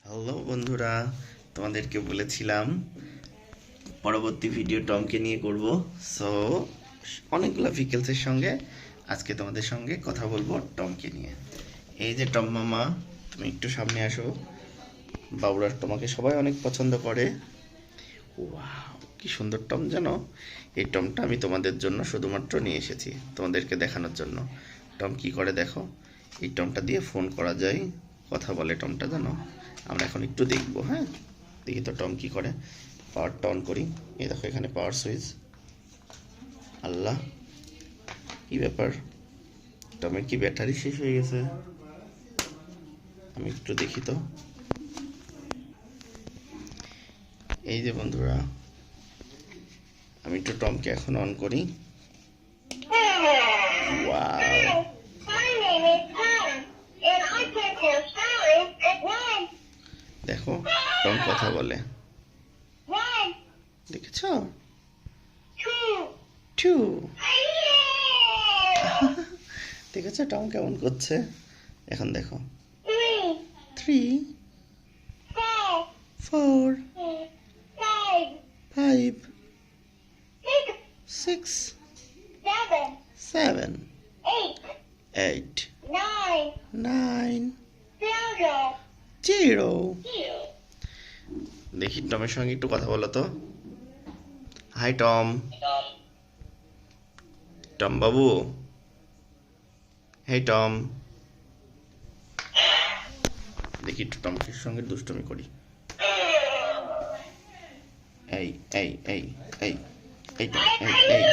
Hello বন্ধুরা, তোমাদেরকে বলেছিলাম পরবর্তী ভিডিও টমকে নিয়ে করব। সো অনেকগুলো ভেহিকেলসের সঙ্গে আজকে তোমাদের সঙ্গে কথা বলবো টমকে নিয়ে। এই যে টম মামা, তুমি একটু সামনে আসো। বাবুরা তোমাকে সবাই অনেক পছন্দ করে। ওয়াও, কি সুন্দর টম জানো। এই টমটা আমি তোমাদের জন্য শুধুমাত্র নিয়ে এসেছি, তোমাদেরকে দেখানোর জন্য। টম কি করে দেখো, এই টমটা দিয়ে ফোন করা যায়, কথা বলে টমটা জানো। আমরা এখন একটু দেখবো। হ্যাঁ, দেখি তো টম কি করে। পাওয়ারটা অন করি। এই দেখো এখানে পাওয়ার সুইচ। আল্লাহ, কি ব্যাপার, টমের কি ব্যাটারি শেষ হয়ে গেছে? আমি একটু দেখি তো। এই যে বন্ধুরা, আমি একটু টমকে এখন অন করি। ওয়াও, দেখো টম কথা বলে, দেখেছ? টু দেখেছ টম কেমন করছে? এখন দেখো, 3 4 5 6 7 8 9 0। দেখি টমের সঙ্গে একটু কথা বলো তো। High Tom. টম বাবু, হেই টম। দেখি একটু টমের সঙ্গে দুষ্টুমি করি। এই এই এই এই এই টম, এই এই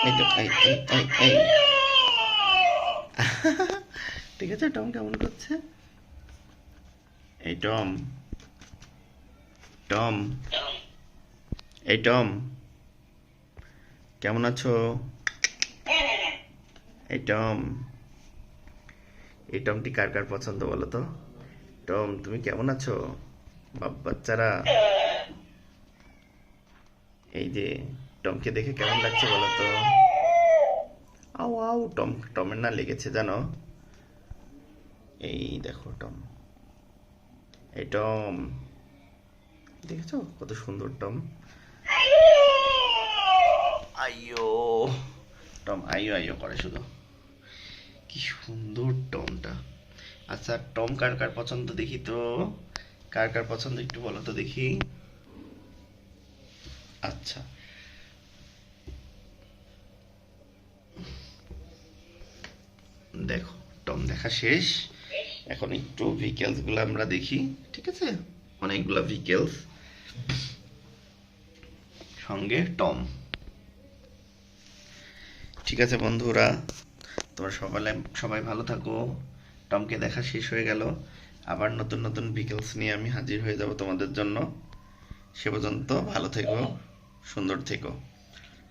এই টম, এই এই এই এই ঠিক আছে, টম কেমন করছে? এই টম, টম, এই টম কেমন আছো? এই টম, এই টমটি কার কার পছন্দ বলো তো? টম তুমি কেমন আছো বাচ্চারা? এই যে টমকে দেখে কেমন লাগছে বলো তো? আও আও, টমের না লেগেছে জানো। এই দেখো টম, এই টম, দেখেছো কত সুন্দর টম। আইয়ো, টম আইয়ো আইয়ো করে শুধু। কি সুন্দর টমটা। আচ্ছা, টম কার কার পছন্দ দেখি তো, কার কার পছন্দ একটু বলো তো দেখি। আচ্ছা, দেখো টম দেখা শেষ। এখন একটু ভেহিকেলস গুলো আমরা দেখি, ঠিক আছে? অনেকগুলো ভেহিকেলস সঙ্গে টম। ঠিক আছে বন্ধুরা, তোমরা সবাই ভালো থাকো। টমকে দেখা শেষ হয়ে গেল, আবার নতুন নতুন ভেহিকেলস নিয়ে আমি হাজির হয়ে যাব তোমাদের জন্য। সে পর্যন্ত ভালো থেকো, সুন্দর থেকো,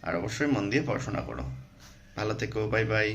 আর অবশ্যই মন দিয়ে পড়াশোনা করো। ভালো থেকো, বাই বাই।